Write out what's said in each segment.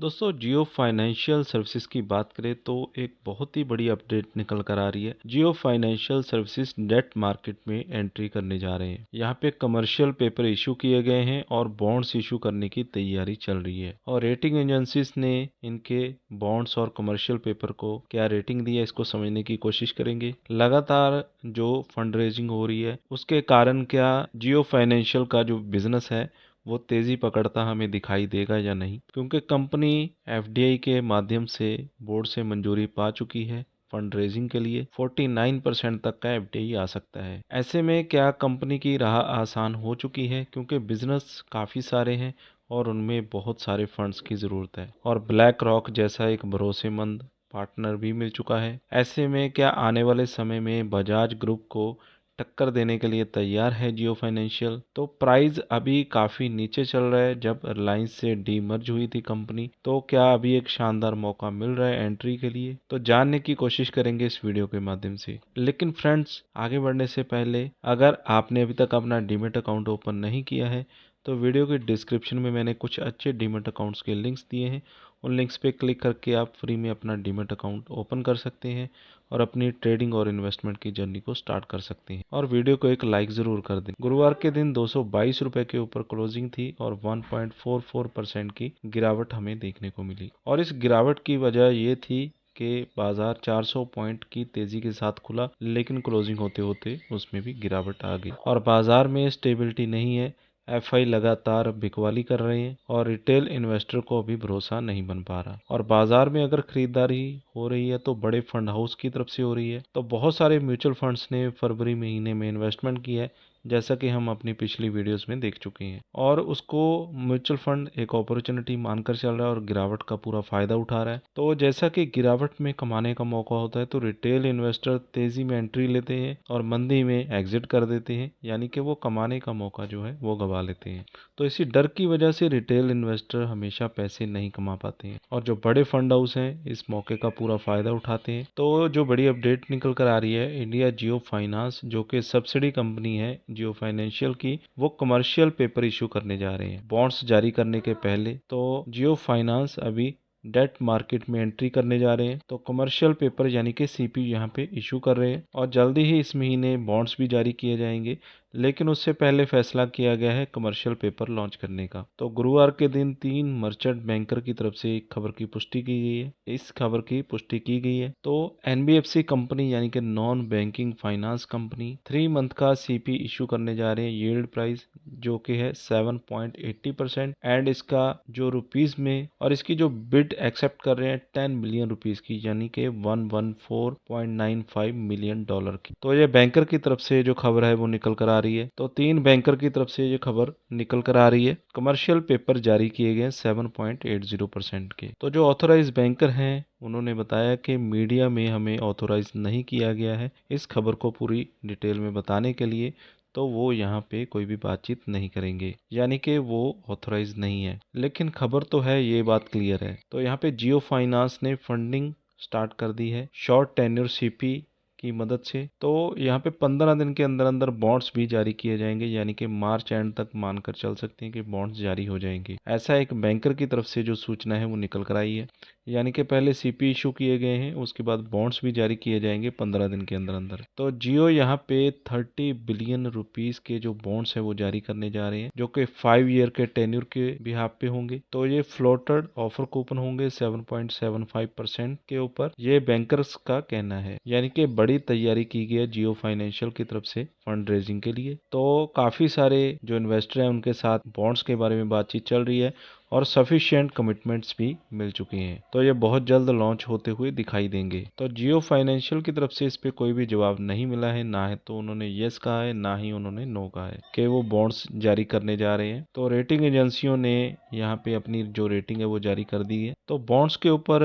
दोस्तों जियो financial services की बात करें तो एक बहुत ही बड़ी अपडेट निकल कर आ रही है। जियो फाइनेंशियल सर्विसेज डेट मार्केट में एंट्री करने जा रहे हैं। यहाँ पे कमर्शियल पेपर इशू किए गए हैं और बॉन्ड्स इशू करने की तैयारी चल रही है और रेटिंग एजेंसीज ने इनके बॉन्ड्स और कमर्शियल पेपर को क्या रेटिंग दी है इसको समझने की कोशिश करेंगे। लगातार जो फंड रेजिंग हो रही है उसके कारण क्या जियो फाइनेंशियल का जो बिजनेस है वो तेजी पकड़ता हमें दिखाई देगा या नहीं, क्योंकि कंपनी एफडीआई के माध्यम से बोर्ड से मंजूरी पा चुकी है। फंड रेजिंग के लिए 49% तक का एफडीआई आ सकता है। ऐसे में क्या कंपनी की राह आसान हो चुकी है, क्योंकि बिजनेस काफ़ी सारे हैं और उनमें बहुत सारे फंड्स की ज़रूरत है और ब्लैक रॉक जैसा एक भरोसेमंद पार्टनर भी मिल चुका है। ऐसे में क्या आने वाले समय में बजाज ग्रुप को टक्कर देने के लिए तैयार है जियो फाइनेंशियल। तो प्राइस अभी काफ़ी नीचे चल रहा है। जब रिलायंस से डीमर्ज हुई थी कंपनी, तो क्या अभी एक शानदार मौका मिल रहा है एंट्री के लिए, तो जानने की कोशिश करेंगे इस वीडियो के माध्यम से। लेकिन फ्रेंड्स, आगे बढ़ने से पहले अगर आपने अभी तक अपना डीमेट अकाउंट ओपन नहीं किया है तो वीडियो के डिस्क्रिप्शन में मैंने कुछ अच्छे डीमेट अकाउंट्स के लिंक्स दिए हैं। उन लिंक्स पे क्लिक करके आप फ्री में अपना डीमेट अकाउंट ओपन कर सकते हैं और अपनी ट्रेडिंग और इन्वेस्टमेंट की जर्नी को स्टार्ट कर सकते हैं। और वीडियो को एक लाइक ज़रूर कर दें। गुरुवार के दिन 222 रुपये के ऊपर क्लोजिंग थी और 1.44% की गिरावट हमें देखने को मिली। और इस गिरावट की वजह ये थी कि बाजार 400 पॉइंट की तेजी के साथ खुला, लेकिन क्लोजिंग होते होते उसमें भी गिरावट आ गई और बाजार में स्टेबिलिटी नहीं है। एफआई लगातार बिकवाली कर रहे हैं और रिटेल इन्वेस्टर को अभी भरोसा नहीं बन पा रहा। और बाजार में अगर खरीदारी हो रही है तो बड़े फंड हाउस की तरफ से हो रही है। तो बहुत सारे म्यूचुअल फंड्स ने फरवरी महीने में इन्वेस्टमेंट किया है, जैसा कि हम अपनी पिछली वीडियोस में देख चुके हैं, और उसको म्यूचुअल फंड एक अपॉर्चुनिटी मानकर चल रहा है और गिरावट का पूरा फायदा उठा रहा है। तो जैसा कि गिरावट में कमाने का मौका होता है, तो रिटेल इन्वेस्टर तेजी में एंट्री लेते हैं और मंदी में एग्जिट कर देते हैं, यानी कि वो कमाने का मौका जो है वो गवा लेते हैं। तो इसी डर की वजह से रिटेल इन्वेस्टर हमेशा पैसे नहीं कमा पाते हैं और जो बड़े फंड हाउस हैं इस मौके का पूरा फायदा उठाते हैं। तो जो बड़ी अपडेट निकल कर आ रही है, इंडिया जियो फाइनेंस जो कि सब्सिडी कंपनी है जियो फाइनेंशियल की, वो कमर्शियल पेपर इशू करने जा रहे हैं बॉन्ड्स जारी करने के पहले। तो जियो फाइनेंस अभी डेट मार्केट में एंट्री करने जा रहे हैं। तो कमर्शियल पेपर यानी कि सीपी यहाँ पे इशू कर रहे हैं और जल्दी ही इस महीने बॉन्ड्स भी जारी किए जाएंगे, लेकिन उससे पहले फैसला किया गया है कमर्शियल पेपर लॉन्च करने का। तो गुरुवार के दिन 3 मर्चेंट बैंकर की तरफ से एक खबर की पुष्टि की गई है। इस खबर की पुष्टि की गई है तो एनबीएफसी कंपनी यानी कि non banking finance company 3 month का सीपी इशू करने जा रहे हैं। यील्ड प्राइस जो कि है 7.80% एंड इसका जो रुपीस में, और इसकी जो बिड एक्सेप्ट कर रहे हैं 10 मिलियन रुपीस की, यानी कि 114.95 मिलियन डॉलर की। तो ये बैंकर की तरफ से जो खबर है वो निकल कर आ रही है। तो 3 बैंकर की तरफ से ये खबर निकल कर आ रही है। कमर्शियल पेपर जारी किए गए 7.80% के। तो जो ऑथोराइज बैंकर हैं उन्होंने बताया कि मीडिया में हमें ऑथोराइज नहीं किया गया है इस खबर को पूरी डिटेल में बताने के लिए, तो वो यहाँ पे कोई भी बातचीत नहीं करेंगे, यानी कि वो ऑथोराइज नहीं है। लेकिन खबर तो है, ये बात क्लियर है। तो यहाँ पे जियो फाइनेंस ने फंडिंग स्टार्ट कर दी है शॉर्ट टेन्योर सीपी की मदद से। तो यहाँ पे 15 दिन के अंदर अंदर बॉन्ड्स भी जारी किए जाएंगे, यानी कि मार्च एंड तक मानकर चल सकते हैं कि बॉन्ड्स जारी हो जाएंगे। ऐसा एक बैंकर की तरफ से जो सूचना है वो निकल कर आई है, यानी कि पहले सीपी इशू किए गए हैं, उसके बाद बॉन्ड्स भी जारी किए जाएंगे 15 दिन के अंदर अंदर। तो जियो यहाँ पे 30 बिलियन रुपीस के जो बॉन्ड्स है वो जारी करने जा रहे हैं, जो कि 5 ईयर के टेन्यूर के बिहाफ पे होंगे। तो ये फ्लोटेड ऑफर कूपन होंगे 7.75% के ऊपर, ये बैंकर्स का कहना है। यानी कि बड़ी तैयारी की गई है जियो फाइनेंशियल की तरफ से फंड रेजिंग के लिए। तो काफी सारे जो इन्वेस्टर हैं उनके साथ बॉन्ड्स के बारे में बातचीत चल रही है और सफिशिएंट कमिटमेंट्स भी मिल चुकी हैं। तो ये बहुत जल्द लॉन्च होते हुए दिखाई देंगे। तो जियो फाइनेंशियल की तरफ से इस पे कोई भी जवाब नहीं मिला है, ना है तो उन्होंने यस कहा है, ना ही उन्होंने नो कहा है कि वो बॉन्ड्स जारी करने जा रहे हैं। तो रेटिंग एजेंसियों ने यहाँ पे अपनी जो रेटिंग है वो जारी कर दी है। तो बॉन्ड्स के ऊपर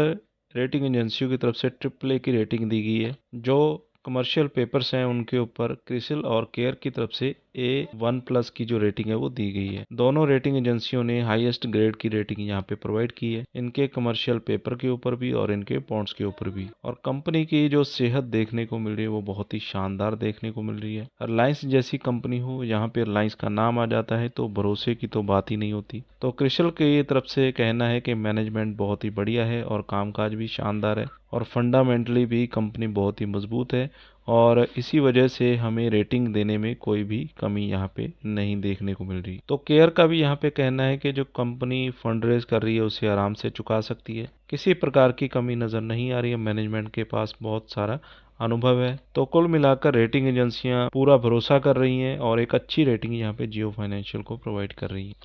रेटिंग एजेंसियों की तरफ से AAA की रेटिंग दी गई है, जो कमर्शियल पेपर्स हैं उनके ऊपर क्रिसिल और केयर की तरफ से A1+ की जो रेटिंग है वो दी गई है। दोनों रेटिंग एजेंसियों ने हाईएस्ट ग्रेड की रेटिंग यहाँ पे प्रोवाइड की है, इनके कमर्शियल पेपर के ऊपर भी और इनके बॉन्ड्स के ऊपर भी। और कंपनी की जो सेहत देखने को मिल रही है वो बहुत ही शानदार देखने को मिल रही है। रिलायंस जैसी कंपनी हो, यहाँ पे रिलायंस का नाम आ जाता है तो भरोसे की तो बात ही नहीं होती। तो क्रिसिल की तरफ से कहना है कि मैनेजमेंट बहुत ही बढ़िया है और कामकाज भी शानदार है और फंडामेंटली भी कंपनी बहुत ही मजबूत है और इसी वजह से हमें रेटिंग देने में कोई भी कमी यहाँ पे नहीं देखने को मिल रही। तो केयर का भी यहाँ पे कहना है कि जो कंपनी फंड रेज कर रही है उसे आराम से चुका सकती है, किसी प्रकार की कमी नज़र नहीं आ रही है, मैनेजमेंट के पास बहुत सारा अनुभव है। तो कुल मिलाकर रेटिंग एजेंसियां पूरा भरोसा कर रही हैं और एक अच्छी रेटिंग यहाँ पे जियो फाइनेंशियल को प्रोवाइड कर रही हैं।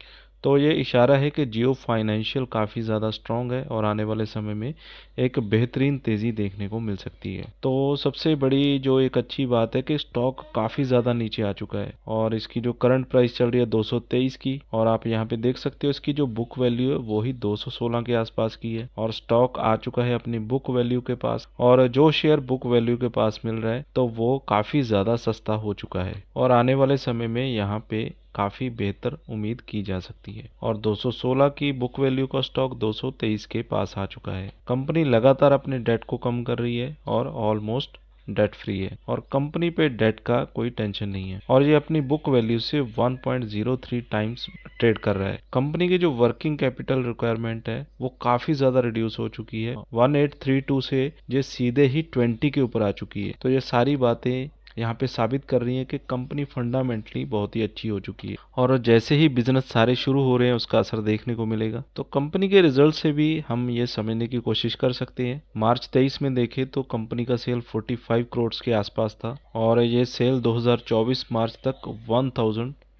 तो ये इशारा है कि जियो फाइनेंशियल काफ़ी ज़्यादा स्ट्रॉन्ग है और आने वाले समय में एक बेहतरीन तेज़ी देखने को मिल सकती है। तो सबसे बड़ी जो एक अच्छी बात है कि स्टॉक काफ़ी ज़्यादा नीचे आ चुका है और इसकी जो करंट प्राइस चल रही है 223 की, और आप यहाँ पे देख सकते हो इसकी जो बुक वैल्यू है वो ही 216 के आसपास की है और स्टॉक आ चुका है अपनी बुक वैल्यू के पास। और जो शेयर बुक वैल्यू के पास मिल रहा है तो वो काफ़ी ज़्यादा सस्ता हो चुका है और आने वाले समय में यहाँ पे काफ़ी बेहतर उम्मीद की जा सकती है। और 216 की बुक वैल्यू का स्टॉक 223 के पास आ चुका है। कंपनी लगातार अपने डेट को कम कर रही है और ऑलमोस्ट डेट फ्री है और कंपनी पे डेट का कोई टेंशन नहीं है और ये अपनी बुक वैल्यू से 1.03 टाइम्स ट्रेड कर रहा है। कंपनी की जो वर्किंग कैपिटल रिक्वायरमेंट है वो काफी ज्यादा रिड्यूस हो चुकी है, 1832 से ये सीधे ही 20 के ऊपर आ चुकी है। तो ये सारी बातें यहाँ पे साबित कर रही है कि कंपनी फंडामेंटली बहुत ही अच्छी हो चुकी है और जैसे ही बिजनेस सारे शुरू हो रहे हैं उसका असर देखने को मिलेगा। तो कंपनी के रिजल्ट से भी हम ये समझने की कोशिश कर सकते हैं। मार्च 23 में देखें तो कंपनी का सेल 45 करोड़ के आसपास था और ये सेल 2024 मार्च तक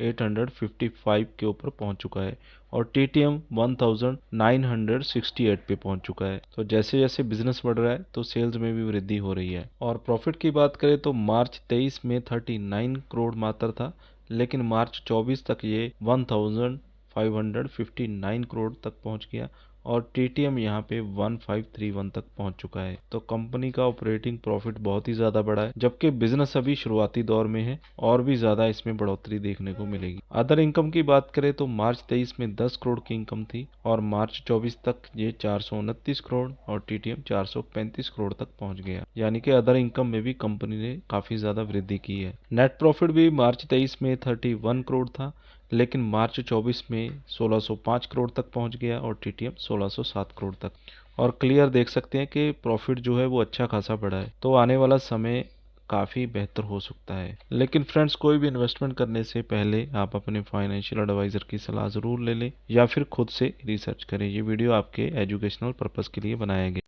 1855 के ऊपर पहुंच चुका है और टीटीएम 1968 पे पहुंच चुका है। तो जैसे जैसे बिजनेस बढ़ रहा है तो सेल्स में भी वृद्धि हो रही है। और प्रॉफिट की बात करें तो मार्च 23 में 39 करोड़ मात्र था, लेकिन मार्च 24 तक ये 1559 करोड़ तक पहुंच गया और टीटीएम यहाँ पे 1531 तक पहुंच चुका है। तो कंपनी का ऑपरेटिंग प्रॉफिट बहुत ही ज़्यादा बढ़ा है, जबकि बिजनेस अभी शुरुआती दौर में है और भी ज़्यादा इसमें बढ़ोतरी देखने को मिलेगी। अदर इनकम की बात करें तो मार्च 23 में 10 करोड़ की इनकम थी और मार्च 24 तक ये 429 करोड़ और टीटीएम 435 करोड़ तक पहुंच गया, यानी कि अदर इनकम में भी कंपनी ने काफ़ी ज़्यादा वृद्धि की है। नेट प्रॉफिट भी मार्च 23 में 31 करोड़ था, लेकिन मार्च 24 में 1605 करोड़ तक पहुंच गया और टीटीएम 1607 करोड़ तक। और क्लियर देख सकते हैं कि प्रॉफिट जो है वो अच्छा खासा बढ़ा है। तो आने वाला समय काफ़ी बेहतर हो सकता है। लेकिन फ्रेंड्स, कोई भी इन्वेस्टमेंट करने से पहले आप अपने फाइनेंशियल एडवाइज़र की सलाह ज़रूर ले लें या फिर खुद से रिसर्च करें। ये वीडियो आपके एजुकेशनल पर्पज़ के लिए बनाया गया।